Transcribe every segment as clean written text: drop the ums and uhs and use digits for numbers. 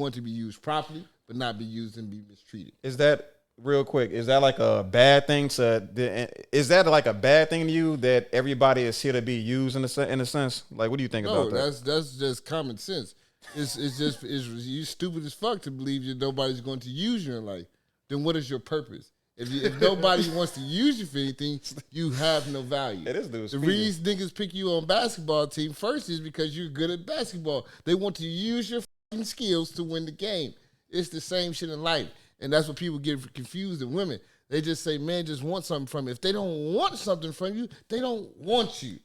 want to be used properly, but not be used and be mistreated. Is that real quick? Is that like a bad thing is that like a bad thing to you that everybody is here to be used in a sense? Like, what do you think about that? No, that's just common sense. It's you stupid as fuck to believe that nobody's going to use you in life. Then what is your purpose? If nobody wants to use you for anything, you have no value. It is the reason niggas pick you on basketball team first is because you're good at basketball. They want to use your fucking skills to win the game. It's the same shit in life. And that's what people get confused in women. They just say, man, just want something from you. If they don't want something from you, they don't want you.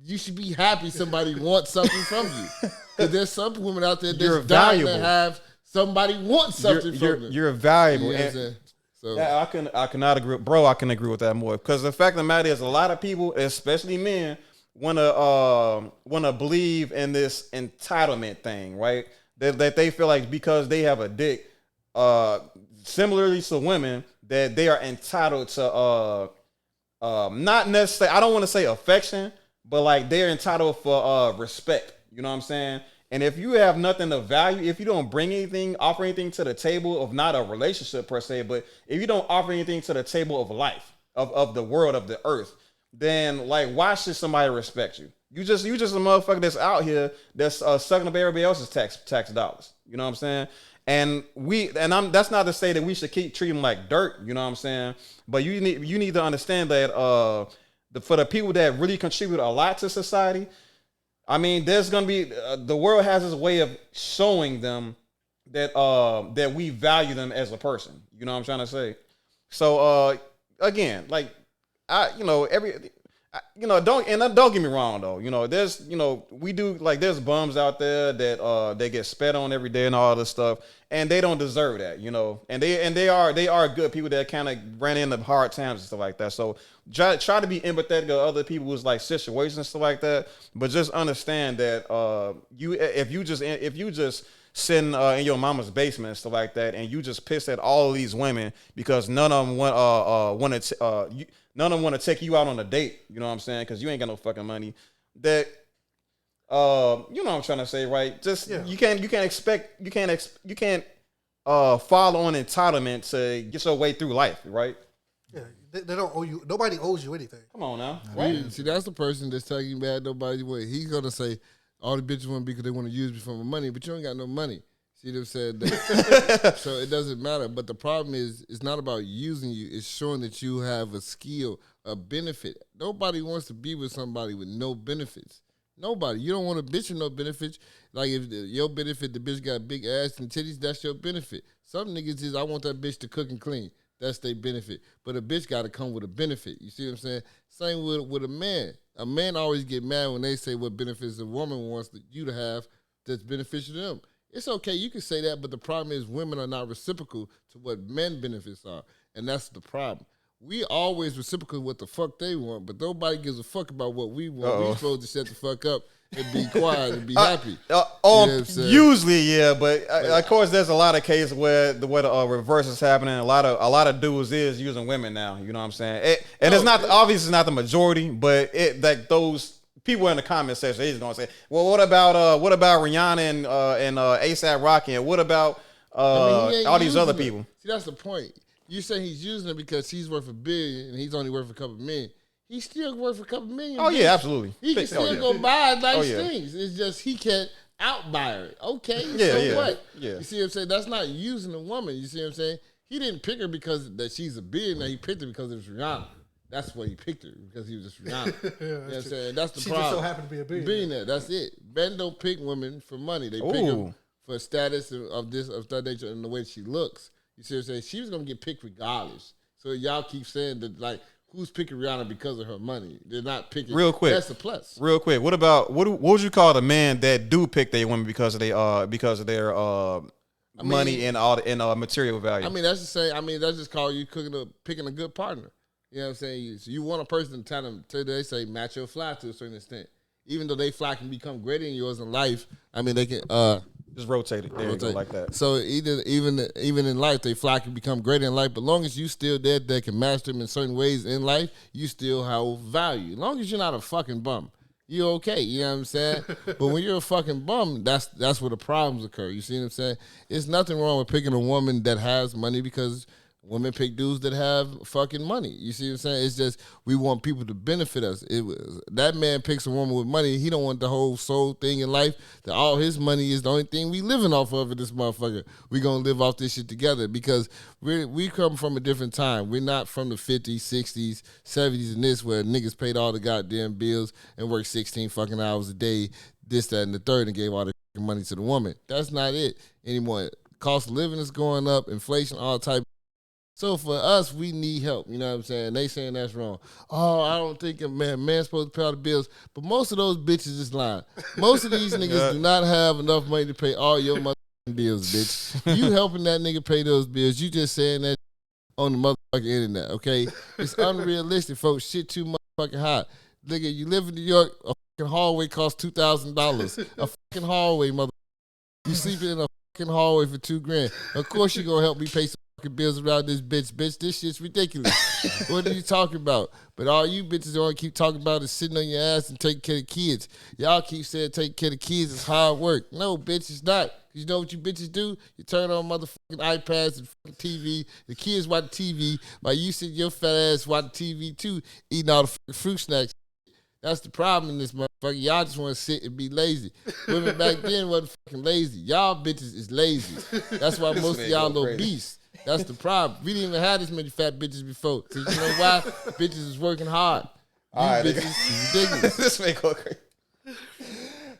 You should be happy somebody wants something from you. Because there's some women out there that's dying to have somebody want something from you. You're valuable. You know what I'm saying? So yeah, I cannot agree, bro. I can agree with that more because the fact of the matter is, a lot of people, especially men, wanna believe in this entitlement thing, right? That they feel like because they have a dick, similarly to women, that they are entitled to not necessarily. I don't want to say affection, but like they're entitled for respect. You know what I'm saying? And if you have nothing of value, if you don't bring anything, offer anything to the table of not a relationship per se, but if you don't offer anything to the table of life, of the world, of the earth, then like why should somebody respect you? You just a motherfucker that's out here that's sucking up everybody else's tax dollars. You know what I'm saying? And that's not to say that we should keep treating them like dirt. You know what I'm saying? But you need to understand that for the people that really contribute a lot to society. I mean, there's gonna be the world has this way of showing them that we value them as a person. You know what I'm trying to say? So again, like don't get me wrong though. There's we do like there's bums out there that they get spat on every day and all this stuff, and they don't deserve that. And they are good people that kind of ran into hard times and stuff like that. So try to be empathetic to other people's like situations and stuff like that, but just understand that if you just sitting in your mama's basement and stuff like that, and you just piss at all of these women because none of them want to take you out on a date. You know what I'm saying? Because you ain't got no fucking money. That you know what I'm trying to say, right? Just you can't follow on entitlement to get your way through life, right? Yeah, they don't owe you. Nobody owes you anything. Come on now, right? See, that's the person that's telling you bad nobody's way. He's gonna say all the bitches want to be because they want to use me for my money, but you ain't got no money. See what I'm saying? So it doesn't matter. But the problem is, it's not about using you. It's showing that you have a skill, a benefit. Nobody wants to be with somebody with no benefits. Nobody. You don't want a bitch with no benefits. Like if your benefit, the bitch got big ass and titties, that's your benefit. Some niggas is, I want that bitch to cook and clean. That's their benefit. But a bitch got to come with a benefit. You see what I'm saying? Same with a man. A man always get mad when they say what benefits a woman wants you to have that's beneficial to them. It's okay, you can say that, but the problem is women are not reciprocal to what men benefits are. And that's the problem. We always reciprocate what the fuck they want, but nobody gives a fuck about what we want. We supposed to shut the fuck up and be quiet and be happy. Usually, yeah, but of course, there's a lot of cases where the reverse is happening. A lot of dudes is using women now. You know what I'm saying? It's not obviously it's not the majority, but like those people in the comment section, he's gonna say, well, what about Rihanna and ASAP Rocky, and what about all these other people? See, that's the point. You say he's using it because he's worth $1 billion and he's only worth a couple million. He's still worth a couple million. Oh, yeah, absolutely. He can still go buy nice things. It's just he can't outbuy her. Okay, so what? Yeah. You see what I'm saying? That's not using a woman. You see what I'm saying? He didn't pick her because that she's a billionaire. He picked her because it was Rihanna. That's why he picked her, because he was just Rihanna. You know what I'm saying? That's the problem. She just so happened to be a billionaire. That's it. Men don't pick women for money. They pick her for status of that nature and the way she looks. You see what I'm saying? She was going to get picked regardless. So y'all keep saying that, like, who's picking Rihanna because of her money? They're not picking. Real quick. That's a plus. Real quick. What would you call the men that do pick their women because of their money and all and material value? I mean, that's the same. I mean, that's just called you picking a good partner. You know what I'm saying? So you want a person to tell them, they say, match your fly to a certain extent. Even though they fly can become greater than yours in life, I mean, they can just rotate it. There you go, like that. So even in life, they fly can become greater in life. But long as you still there that can match them in certain ways in life, you still have value. As long as you're not a fucking bum. you okay. You know what I'm saying? But when you're a fucking bum, that's where the problems occur. You see what I'm saying? It's nothing wrong with picking a woman that has money because women pick dudes that have fucking money. You see what I'm saying? It's just we want people to benefit us. That man picks a woman with money. He don't want the whole soul thing in life. That all his money is the only thing we living off of in this motherfucker. We gonna live off this shit together because we come from a different time. We're not from the 50s, 60s, 70s, and this where niggas paid all the goddamn bills and worked 16 fucking hours a day, this, that, and the third, and gave all the money to the woman. That's not it anymore. Cost of living is going up, inflation, all type. So for us, we need help. You know what I'm saying? They saying that's wrong. Oh, I don't think a man's supposed to pay all the bills. But most of those bitches is lying. Most of these niggas do not have enough money to pay all your motherfucking bills, bitch. You helping that nigga pay those bills. You just saying that on the motherfucking internet, okay? It's unrealistic, folks. Shit too motherfucking hot. Nigga, you live in New York, a fucking hallway costs $2,000. A fucking hallway, motherfucker. You sleeping in a fucking hallway for $2,000. Of course you gonna help me pay some bills around this bitch. This shit's ridiculous. What are you talking about? But all you bitches want to keep talking about is sitting on your ass and taking care of kids. Y'all keep saying taking care of kids is hard work. No, bitch, it's not. You know what you bitches do? You turn on motherfucking iPads and fucking TV. The kids watch TV while you sit your fat ass watch TV too, eating all the fucking fruit snacks. That's the problem in this motherfucker. Y'all just want to sit and be lazy. Women back then wasn't fucking lazy. Y'all bitches is lazy. That's why most of y'all obese. That's the problem. We didn't even have this many fat bitches before. Cause you know why? Bitches is working hard. All right, bitches is ridiculous. This may go crazy.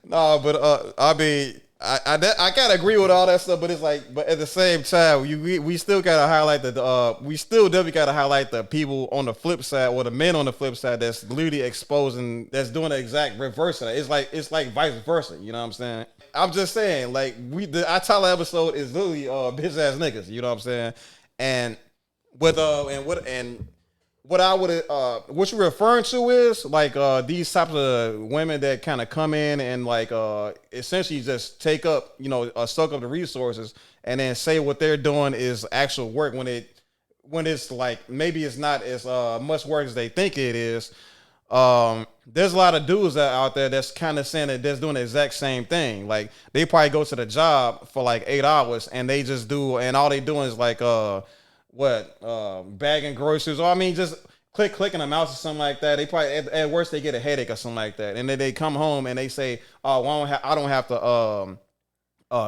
No, but I mean, I gotta agree with all that stuff, but it's like, but at the same time, we still gotta highlight we still definitely gotta highlight the people on the flip side, or the men on the flip side that's literally exposing, that's doing the exact reverse of that. It's like vice versa. You know what I'm saying? I'm just saying, like, our title episode is literally bitch ass niggas. You know what I'm saying? And what I would what you're referring to is like these types of women that kind of come in and like essentially just take up, suck up the resources and then say what they're doing is actual work when it's like maybe it's not as much work as they think it is. There's a lot of dudes out there that's kind of saying that that's doing the exact same thing. Like they probably go to the job for like 8 hours and they just do, and all they doing is like bagging groceries, or I mean just clicking a mouse or something like that. They probably at worst they get a headache or something like that, and then they come home and they say, "Oh, well, I don't have to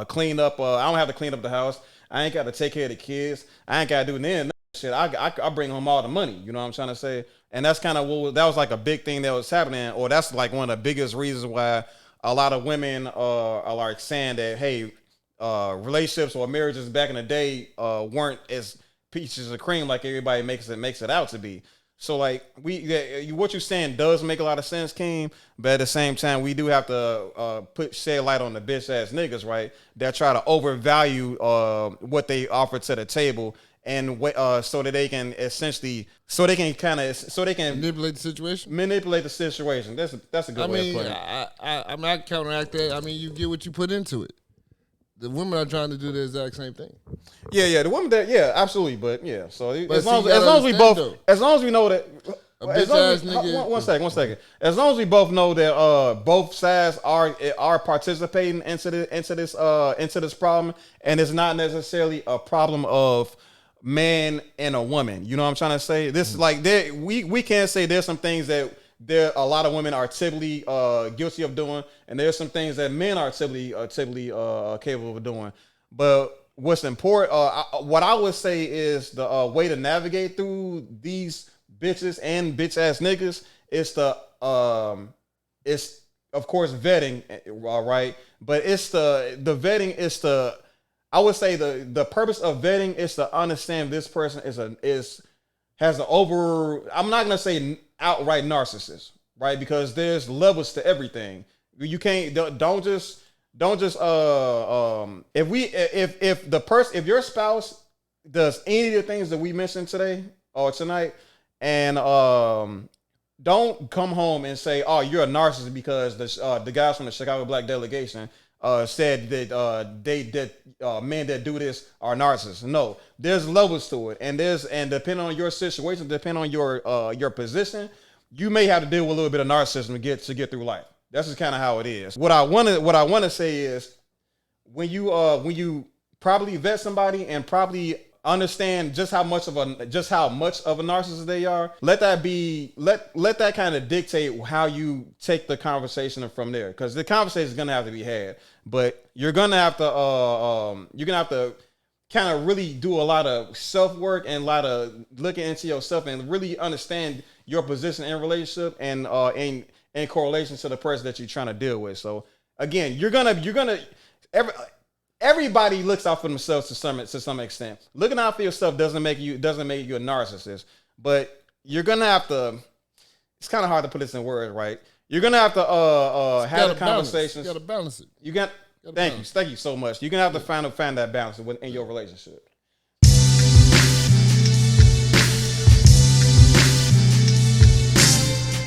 clean up. I don't have to clean up the house. I ain't got to take care of the kids. I ain't got to do none shit. I bring home all the money." You know what I'm trying to say? And that's kind of that was like a big thing that was happening, or that's like one of the biggest reasons why a lot of women are like saying that, hey, relationships or marriages back in the day weren't as peaches of cream like everybody makes it out to be. So like what you're saying does make a lot of sense, King, but at the same time we do have to shed light on the bitch ass niggas, right? That try to overvalue what they offer to the table, and so that they can essentially manipulate the situation. That's a good way of putting it. I mean, I counteract that. I mean, you get what you put into it. The women are trying to do the exact same thing. Yeah, the women that, absolutely, but yeah. So as long as we know that. One second. As long as we both know that both sides are participating into this problem, and it's not necessarily a problem of man and a woman. You know what I'm trying to say? This is like we can't say there's some things that a lot of women are typically guilty of doing, and there's some things that men are typically capable of doing. But what's important, what I would say is the way to navigate through these bitches and bitch ass niggas is it's of course vetting, right? But it's the vetting is I would say the purpose of vetting is to understand this person has an I'm not gonna say outright narcissist, right? Because there's levels to everything. You can't don't just if your spouse does any of the things that we mentioned today or tonight, and don't come home and say, "Oh, you're a narcissist," because the guys from the Chicago Black Delegation said that men that do this are narcissists. No, there's levels to it, and depending on your situation, depending on your position, you may have to deal with a little bit of narcissism to get through life. That's just kind of how it is. What I want to say is when you probably vet somebody and probably understand just how much of a narcissist they are, let that kind of dictate how you take the conversation from there, because the conversation is gonna have to be had, but you're gonna have to kind of really do a lot of self work and a lot of looking into yourself and really understand your position in a relationship and in correlation to the person that you're trying to deal with. So again, everybody looks out for themselves to some extent. Looking out for yourself doesn't make you a narcissist, but you're gonna have to. It's kind of hard to put this in words, right? You're gonna have to have the conversations. You gotta balance it. Thank you so much. You're gonna have to find that balance in your relationship.